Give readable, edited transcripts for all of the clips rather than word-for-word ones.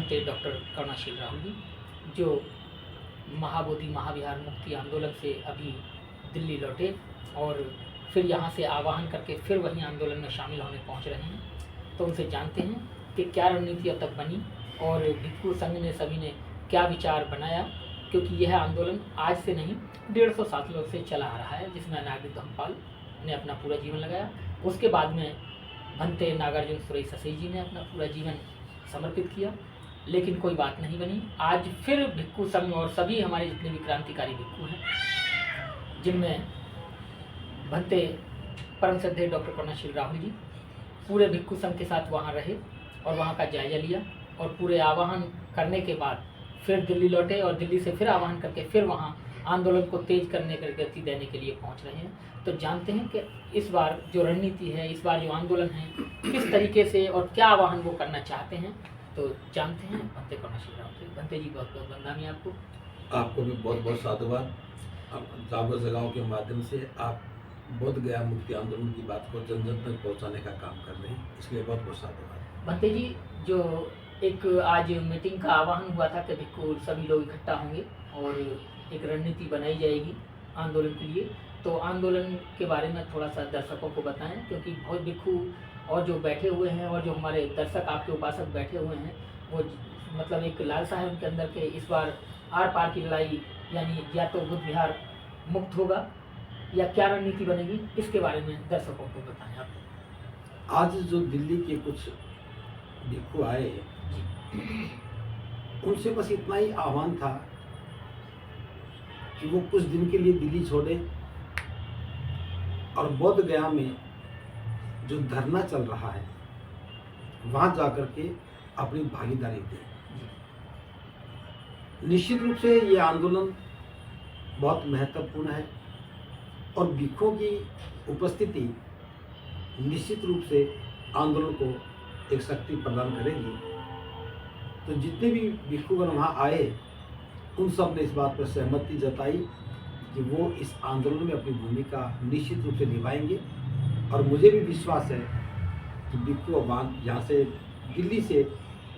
Bhante doctor करुणाशील Rahul ji, जो महाबोधि महाविहार मुक्ति आंदोलन से अभी दिल्ली लौटे और फिर यहाँ से आवाहन करके फिर वहीं आंदोलन में शामिल होने पहुँच रहे हैं। तो उनसे जानते हैं कि क्या रणनीति अब तक बनी और भिक्खु संघ ने सभी ने क्या विचार बनाया, क्योंकि यह आंदोलन आज से नहीं 150 सालों से चला आ रहा है, जिसमें नागरिक धर्मपाल ने अपना पूरा जीवन लगाया। उसके बाद में भंते नागार्जुन सुरेश ससई जी ने अपना पूरा जीवन समर्पित किया, लेकिन कोई बात नहीं बनी। आज फिर भिक्खु संघ और सभी हमारे जितने भी क्रांतिकारी भिक्खु हैं, जिनमें भंते परम श्रद्धेय डॉक्टर करुणाशील राहुल जी पूरे भिक्खु संघ के साथ वहाँ रहे और वहाँ का जायजा लिया और पूरे आवाहन करने के बाद फिर दिल्ली लौटे और दिल्ली से फिर आवाहन करके फिर वहाँ आंदोलन को तेज करने की गति देने के लिए पहुँच रहे हैं। तो जानते हैं कि इस बार जो रणनीति है, इस बार जो आंदोलन है, किस तरीके से और क्या आवाहन वो करना चाहते हैं। तो जानते हैं भंते करुणाशील राहुल जी। भंते जी, बहुत बहुत बंदामी आपको। आपको भी बहुत बहुत साधुवाद। जागो जगाओ के माध्यम से आप बोध गया मुक्ति आंदोलन की बात को जन जन तक पहुँचाने का काम कर रहे हैं, इसलिए बहुत बहुत साधुवाद। भंते जी, जो एक आज मीटिंग का आह्वान हुआ था कि भिक्खु सभी लोग इकट्ठा होंगे और एक रणनीति बनाई जाएगी आंदोलन के लिए, तो आंदोलन के बारे में थोड़ा सा दर्शकों को बताएं, क्योंकि बहुत भिक्खु और जो बैठे हुए हैं और जो हमारे दर्शक आपके उपासक बैठे हुए हैं, वो मतलब एक लालसा है उनके अंदर के इस बार आर पार की लड़ाई, यानी या तो बुद्ध विहार मुक्त होगा या क्या रणनीति बनेगी, इसके बारे में दर्शकों को बताएं आप। आज जो दिल्ली के कुछ भिक्खु आए, उनसे बस इतना ही आह्वान था कि वो कुछ दिन के लिए दिल्ली छोड़े और बोध गया में जो धरना चल रहा है वहां जाकर के अपनी भागीदारी दें। निश्चित रूप से ये आंदोलन बहुत महत्वपूर्ण है और भिक्खुओं की उपस्थिति निश्चित रूप से आंदोलन को एक शक्ति प्रदान करेगी। तो जितने भी भिक्खुगण वहाँ आए, उन सब ने इस बात पर सहमति जताई कि वो इस आंदोलन में अपनी भूमिका निश्चित रूप से निभाएंगे और मुझे भी विश्वास है कि भिक्खु अब यहाँ से दिल्ली से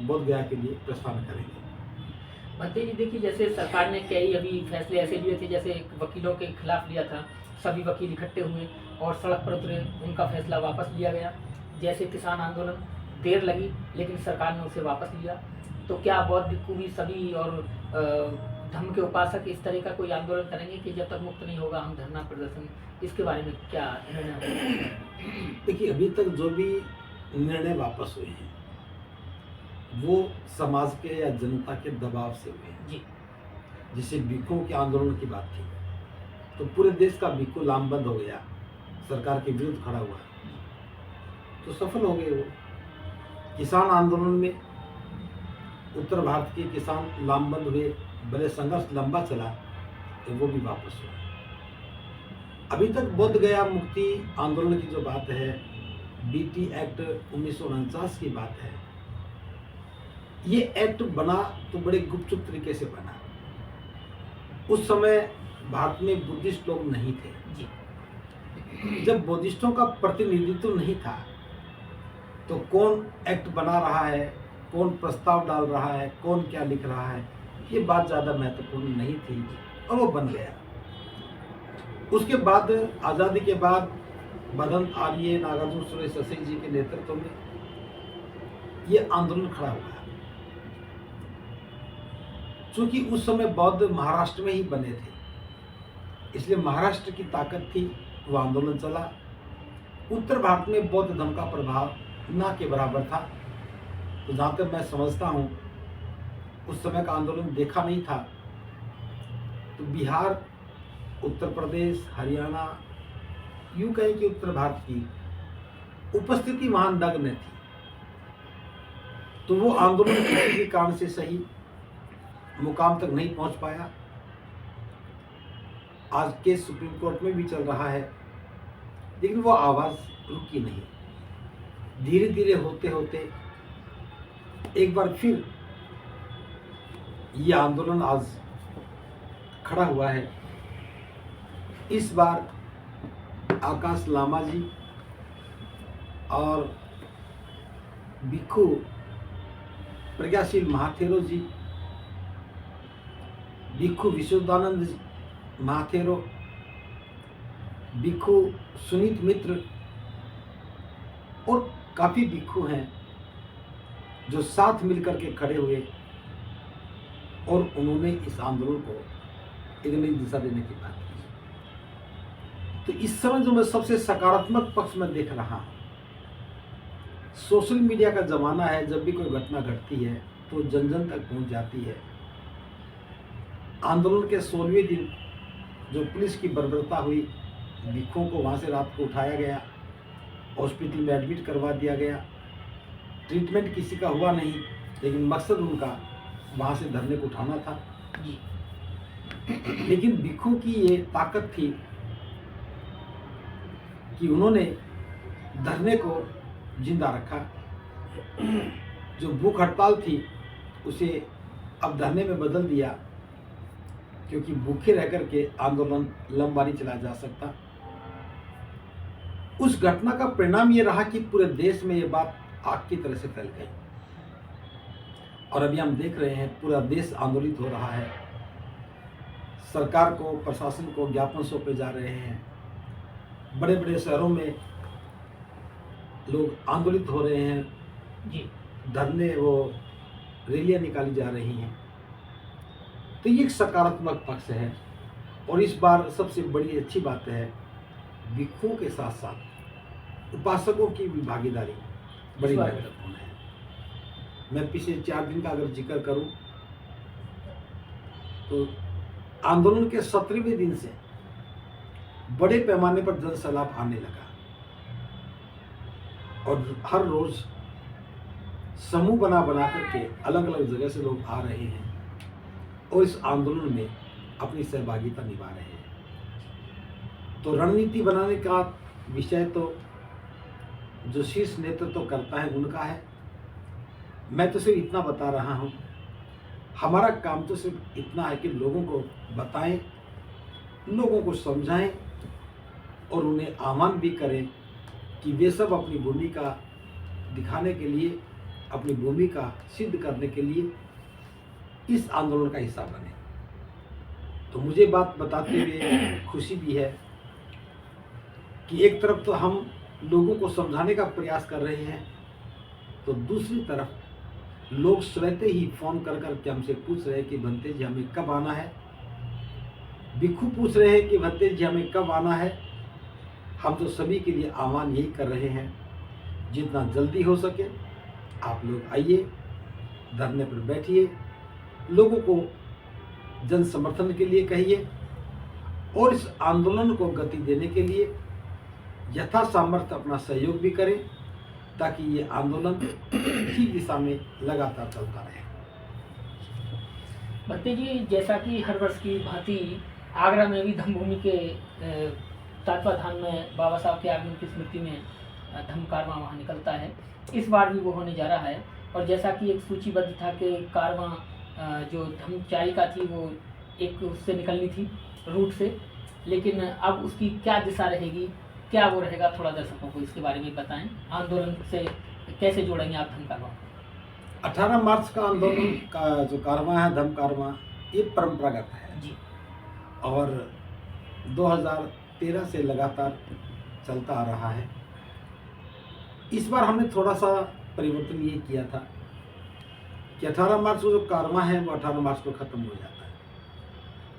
बोध गया के लिए प्रस्थान करेंगे। भंते जी, देखिए, जैसे सरकार ने कई अभी फैसले ऐसे लिए थे, जैसे वकीलों के खिलाफ लिया था, सभी वकील इकट्ठे हुए और सड़क पर उतरे, उनका फैसला वापस लिया गया। जैसे किसान आंदोलन, देर लगी लेकिन सरकार ने उसे वापस लिया। तो क्या बौद्ध भिक्खु भी सभी और धर्म के उपासक इस तरह का कोई आंदोलन करेंगे कि जब तक मुक्त नहीं होगा हम धरना प्रदर्शन, इसके बारे में क्या निर्णय होगा? देखिए, अभी तक जो भी निर्णय वापस हुए हैं वो समाज के या जनता के दबाव से हुए हैं जी। जिसे भिक्खुओं के आंदोलन की बात थी, तो पूरे देश का भिक्खु लामबंद हो गया, सरकार के विरुद्ध खड़ा हुआ, तो सफल हो गए वो। किसान आंदोलन में उत्तर भारत के किसान लामबंद हुए, भले संघर्ष लंबा चला, तो वो भी वापस हुआ। अभी तक बोध गया मुक्ति आंदोलन की जो बात है, बीटी एक्ट 1949 की बात है, ये एक्ट बना तो बड़े गुपचुप तरीके से बना। उस समय भारत में बुद्धिस्ट लोग नहीं थे जी। जब बुद्धिस्टों का प्रतिनिधित्व नहीं था तो कौन एक्ट बना रहा है, कौन प्रस्ताव डाल रहा है, कौन क्या लिख रहा है, ये बात ज़्यादा महत्वपूर्ण नहीं थी और वो बन गया। उसके बाद आज़ादी के बाद भदंत आर्य, नागार्जुन सुरेश ससई जी के नेतृत्व में ये आंदोलन खड़ा हुआ। चूंकि उस समय बौद्ध महाराष्ट्र में ही बने थे, इसलिए महाराष्ट्र की ताकत थी, वो आंदोलन चला। उत्तर भारत में बौद्ध धर्म का प्रभाव ना के बराबर था। तो जहाँ तक मैं समझता हूँ, उस समय का आंदोलन देखा नहीं था, तो बिहार, उत्तर प्रदेश, हरियाणा, यूं कहें कि उत्तर भारत की उपस्थिति वहाँ नग्न थी। तो वो आंदोलन किसी भी कारण से सही मुकाम तक नहीं पहुंच पाया। आज केस सुप्रीम कोर्ट में भी चल रहा है, लेकिन वो आवाज रुकी नहीं। धीरे धीरे होते होते एक बार फिर ये आंदोलन आज खड़ा हुआ है। इस बार आकाश लामा जी और भिक्खु प्रज्ञाशील महाथेरो जी, भिक्खु विशुद्धानंद महाथेरो, भिक्खु सुनीत मित्र और काफ़ी भिक्खु हैं जो साथ मिलकर के खड़े हुए और उन्होंने इस आंदोलन को एक नई दिशा देने की बात की। तो इस समय जो मैं सबसे सकारात्मक पक्ष में देख रहा हूँ, सोशल मीडिया का ज़माना है। जब भी कोई घटना घटती है तो जन जन तक पहुँच जाती है। आंदोलन के 16वें दिन जो पुलिस की बर्बरता हुई, भिक्खुओं को वहाँ से रात को उठाया गया, हॉस्पिटल में एडमिट करवा दिया गया, ट्रीटमेंट किसी का हुआ नहीं, लेकिन मकसद उनका वहाँ से धरने को उठाना था। लेकिन भिक्खुओं की ये ताकत थी कि उन्होंने धरने को जिंदा रखा। जो भूख हड़ताल थी उसे अब धरने में बदल दिया, क्योंकि भूखे रह कर के आंदोलन लंबा नहीं चला जा सकता। उस घटना का परिणाम ये रहा कि पूरे देश में ये बात आग की तरह से फैल गई और अभी हम देख रहे हैं पूरा देश आंदोलित हो रहा है। सरकार को, प्रशासन को ज्ञापन सौंपे जा रहे हैं। बड़े बड़े शहरों में लोग आंदोलित हो रहे हैं जी, धरने, वो रैलियां निकाली जा रही हैं। तो ये एक सकारात्मक पक्ष है। और इस बार सबसे बड़ी अच्छी बात है, भिक्खुओं के साथ साथ उपासकों की भी भागीदारी बड़ी महत्वपूर्ण है। मैं पिछले 4 दिन का अगर जिक्र करूं तो आंदोलन के 17वें दिन से बड़े पैमाने पर जन सैलाब आने लगा और हर रोज समूह बना करके अलग अलग जगह से लोग आ रहे हैं और इस आंदोलन में अपनी सहभागिता निभा रहे हैं। तो रणनीति बनाने का विषय तो जो शीर्ष नेतृत्व करता है उनका है। मैं तो सिर्फ इतना बता रहा हूँ, हमारा काम तो सिर्फ इतना है कि लोगों को बताएं, लोगों को समझाएं और उन्हें आह्वान भी करें कि वे सब अपनी भूमिका दिखाने के लिए, अपनी भूमिका सिद्ध करने के लिए इस आंदोलन का हिस्सा बने। तो मुझे बात बताते हुए खुशी भी है कि एक तरफ तो हम लोगों को समझाने का प्रयास कर रहे हैं, तो दूसरी तरफ लोग स्वतः ही फ़ोन कर के हमसे पूछ रहे हैं कि भंते जी हमें कब आना है। भिक्खु पूछ रहे हैं कि भंते जी हमें कब आना है। हम तो सभी के लिए आह्वान यही कर रहे हैं, जितना जल्दी हो सके आप लोग आइए, धरने पर बैठिए, लोगों को जन समर्थन के लिए कहिए और इस आंदोलन को गति देने के लिए यथा सामर्थ्य अपना सहयोग भी करें, ताकि ये आंदोलन ठीक दिशा में लगातार चलता रहे। भंते जी, जैसा कि हर वर्ष की भांति आगरा में भी धम्मभूमि के तत्वाधान में बाबा साहब के आगमन की स्मृति में धम्म कारवां वहाँ निकलता है, इस बार भी वो होने जा रहा है। और जैसा कि एक सूचीबद्ध था कि कारवां जो धम्म चारिका थी वो एक उससे निकलनी थी रूट से, लेकिन अब उसकी क्या दिशा रहेगी, क्या वो रहेगा, थोड़ा दर्शकों को इसके बारे में बताएं। आंदोलन से कैसे जोड़ेंगे आप धम्म कारवां? 18 मार्च का आंदोलन का जो कारवां है, धम्म कारवां, ये परंपरागत है जी, और 2013 से लगातार चलता आ रहा है। इस बार हमने थोड़ा सा परिवर्तन ये किया था कि 18 मार्च को जो कारवां है वो 18 मार्च को ख़त्म हो जाता है।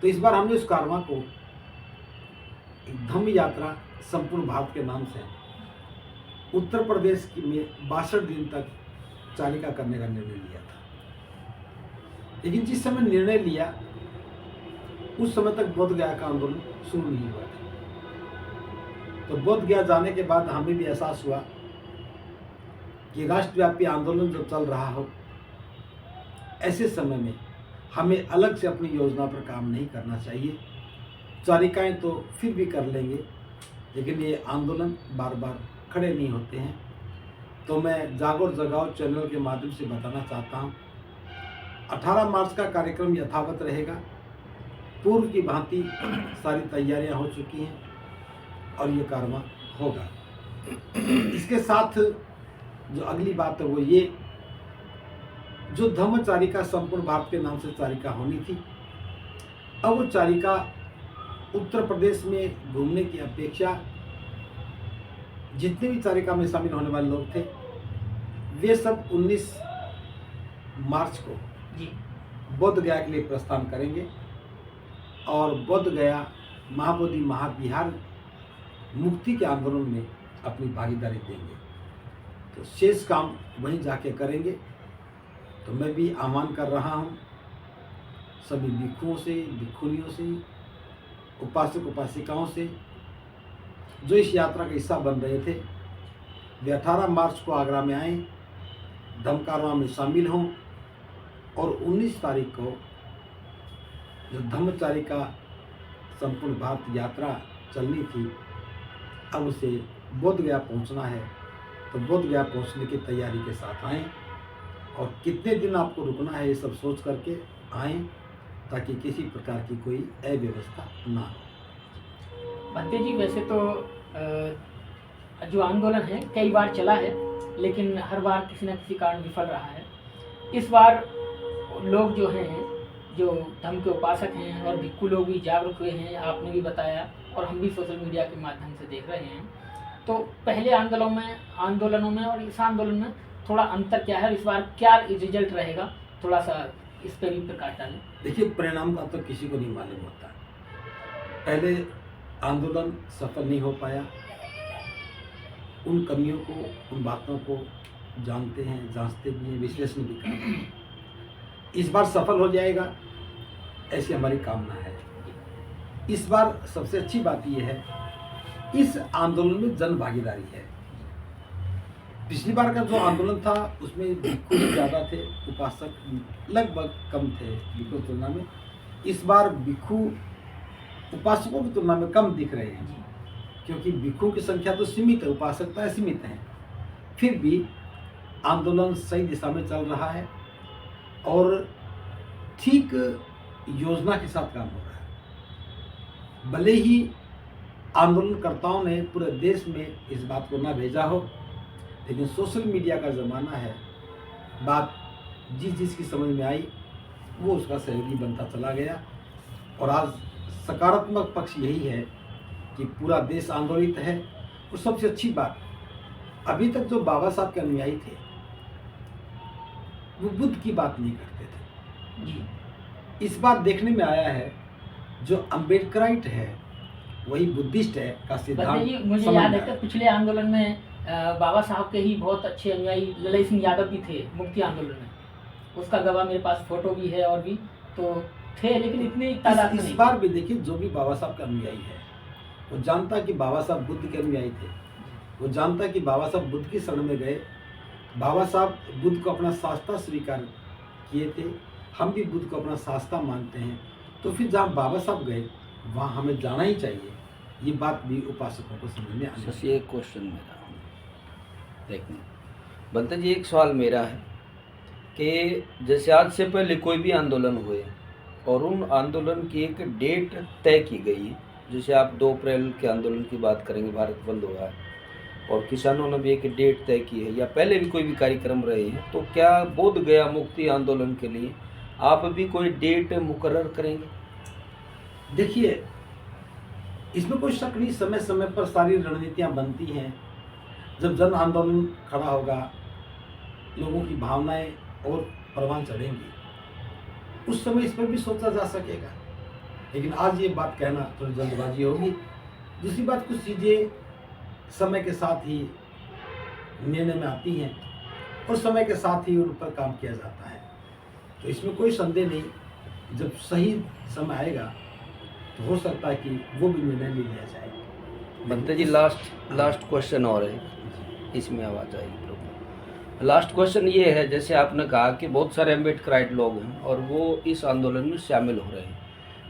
तो इस बार हमने उस कारवां को एक धम्म यात्रा संपूर्ण भारत के नाम से उत्तर प्रदेश की में 62 दिन तक चालिका करने का निर्णय लिया था। लेकिन जिस समय निर्णय लिया उस समय तक बोध गया का आंदोलन शुरू नहीं हुआ था। तो बोध गया जाने के बाद हमें भी एहसास हुआ कि राष्ट्रव्यापी आंदोलन जब चल रहा हो, ऐसे समय में हमें अलग से अपनी योजना पर काम नहीं करना चाहिए। चारिकाएँ तो फिर भी कर लेंगे, लेकिन ये आंदोलन बार बार खड़े नहीं होते हैं। तो मैं जागो और जगाओ चैनल के माध्यम से बताना चाहता हूँ, 18 मार्च का कार्यक्रम यथावत रहेगा। पूर्व की भांति सारी तैयारियां हो चुकी हैं और ये कारवां होगा। इसके साथ जो अगली बात है वो ये जो धम्म चारिका संपूर्ण भारत के नाम से चारिका होनी थी, अब वो चारिका उत्तर प्रदेश में घूमने की अपेक्षा जितने भी चारिका में शामिल होने वाले लोग थे वे सब 19 मार्च को जी बोध गया के लिए प्रस्थान करेंगे और बोध गया महाबोधि महाविहार मुक्ति के आंदोलन में अपनी भागीदारी देंगे। तो शेष काम वहीं जाके करेंगे। तो मैं भी आह्वान कर रहा हूँ सभी भिक्षुओं से, भिक्षुनियों से, उपासक उपासिकाओं से जो इस यात्रा का हिस्सा बन रहे थे, वे 18 मार्च को आगरा में आएँ, धम्मकारवां में शामिल हों और 19 तारीख को जो धम्मचारिका संपूर्ण भारत यात्रा चलनी थी, अब उसे बोध गया पहुंचना है। तो बोध गया पहुंचने की तैयारी के साथ आएँ और कितने दिन आपको रुकना है ये सब सोच करके आएँ, ताकि किसी प्रकार की कोई अव्यवस्था ना हो। भंते जी, वैसे तो जो आंदोलन है कई बार चला है, लेकिन हर बार किसी न किसी कारण विफल रहा है। इस बार लोग जो हैं, जो धर्म के उपासक हैं और भिक्षु लोग भी जागरूक हुए हैं, आपने भी बताया और हम भी सोशल मीडिया के माध्यम से देख रहे हैं। तो पहले आंदोलनों में और इस आंदोलन में थोड़ा अंतर क्या है, इस बार क्या रिजल्ट रहेगा, थोड़ा सा इस पर भी प्रकाश डालें। देखिए, परिणाम का तो किसी को नहीं मालूम होता। पहले आंदोलन सफल नहीं हो पाया, उन कमियों को, उन बातों को जानते हैं, जांचते भी हैं, विश्लेषण भी करते हैं। इस बार सफल हो जाएगा ऐसी हमारी कामना है। इस बार सबसे अच्छी बात यह है, इस आंदोलन में जन भागीदारी है। पिछली बार का जो आंदोलन था उसमें भिक्षु ज़्यादा थे, उपासक लगभग कम थे भिक्षु की तुलना में। इस बार भिक्षु उपासकों की तुलना में कम दिख रहे हैं, क्योंकि भिक्षुओं की संख्या तो सीमित है, उपासकता सीमित है। फिर भी आंदोलन सही दिशा में चल रहा है और ठीक योजना के साथ काम हो रहा है। भले ही आंदोलनकर्ताओं ने पूरे देश में इस बात को ना भेजा हो, लेकिन सोशल मीडिया का ज़माना है, बात जिसकी समझ में आई वो उसका सहयोगी बनता चला गया। और आज सकारात्मक पक्ष यही है कि पूरा देश आंदोलित है। और सबसे अच्छी बात, अभी तक जो बाबा साहब के अनुयायी थे वो बुद्ध की बात नहीं करते थे जी। इस बार देखने में आया है जो अम्बेडकराइट है वही बुद्धिस्ट है का सिद्धांत। जी, मुझे याद है कि पिछले आंदोलन में बाबा साहब के ही बहुत अच्छे अनुयायी ललई सिंह यादव भी थे मुक्ति आंदोलन में। उसका गवाह मेरे पास फोटो भी है और भी तो थे, लेकिन इतनी तादाद में इस बार भी देखिए, जो भी बाबा साहब का अनुयायी है वो जानता कि बाबा साहब बुद्ध के अनुयायी थे, वो जानता कि बाबा साहब बुद्ध की शरण में गए, बाबा साहब बुद्ध को अपना शास्त्रा स्वीकार किए थे, हम भी बुद्ध को अपना शास्त्रा मानते हैं। तो फिर जहाँ बाबा साहब गए वहाँ हमें जाना ही चाहिए। ये बात भी उपासकों को समझ में आनी चाहिए। एक क्वेश्चन मेरा देखने बनते जी, एक सवाल मेरा है कि जैसे आज से पहले कोई भी आंदोलन हुए और उन आंदोलन की एक डेट तय की गई है, जैसे आप 2 अप्रैल के आंदोलन की बात करेंगे, भारत बंद हुआ है और किसानों ने भी एक डेट तय की है, या पहले भी कोई भी कार्यक्रम रहे हैं, तो क्या बोध गया मुक्ति आंदोलन के लिए आप भी कोई डेट मुकर्रर करेंगे? देखिए, इसमें कोई शक नहीं, समय समय पर सारी रणनीतियाँ बनती हैं। जब जन आंदोलन खड़ा होगा, लोगों की भावनाएं और परवान चढ़ेंगी, उस समय इस पर भी सोचा जा सकेगा। लेकिन आज ये बात कहना थोड़ी जल्दबाजी होगी। दूसरी बात, कुछ चीज़ें समय के साथ ही निर्णय में आती हैं और समय के साथ ही उन पर काम किया जाता है। तो इसमें कोई संदेह नहीं, जब सही समय आएगा तो हो सकता है कि वो भी निर्णय ले लिया जाए। बनते जी, लास्ट क्वेश्चन और है, इसमें आवाज़ आएगी प्रॉपर। लास्ट क्वेश्चन ये है, जैसे आपने कहा कि बहुत सारे अम्बेडकराइट लोग हैं और वो इस आंदोलन में शामिल हो रहे हैं,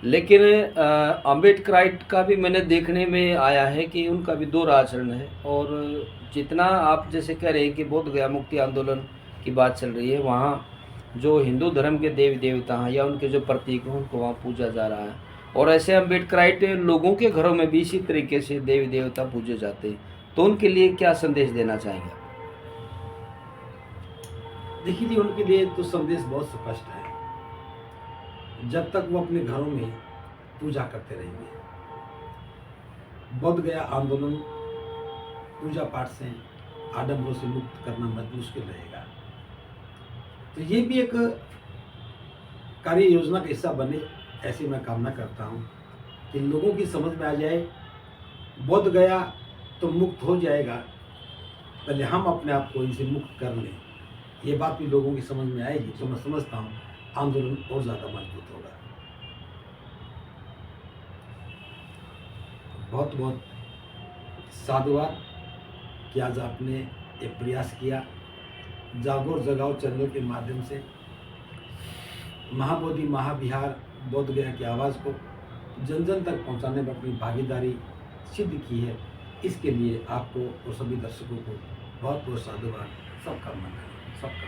लेकिन अम्बेडकराइट का भी मैंने देखने में आया है कि उनका भी 2 आचरण है। और जितना आप जैसे कह रहे हैं कि बोध गया मुक्ति आंदोलन की बात चल रही है, वहाँ जो हिंदू धर्म के देवी देवता हैं या उनके जो प्रतीक हैं उनको वहाँ पूजा जा रहा है, और ऐसे अम्बेडकराइट लोगों के घरों में भी इसी तरीके से देवी देवता पूजे जाते हैं, तो उनके लिए क्या संदेश देना चाहेंगे? देखिए जी, उनके लिए तो संदेश बहुत स्पष्ट है। जब तक वो अपने घरों में पूजा करते रहेंगे, बोध गया आंदोलन पूजा पाठ से, आडंबरों से मुक्त करना मुश्किल रहेगा। तो ये भी एक कार्य योजना का हिस्सा बने, ऐसी मैं कामना करता हूँ कि लोगों की समझ में आ जाए, बोध गया तो मुक्त हो जाएगा, पहले हम अपने आप को इनसे मुक्त कर लें। ये बात भी लोगों की समझ में आएगी तो मैं समझता हूँ आंदोलन और ज़्यादा मजबूत होगा। बहुत बहुत साधुवाद कि आज आपने ये प्रयास किया, जागो और जगाओ चैनल के माध्यम से महाबोधि महाविहार बोध गया की आवाज़ को जन जन तक पहुंचाने में अपनी भागीदारी सिद्ध की है। इसके लिए आपको और सभी दर्शकों को बहुत बहुत साधुवाद। सबका मंगल, सबका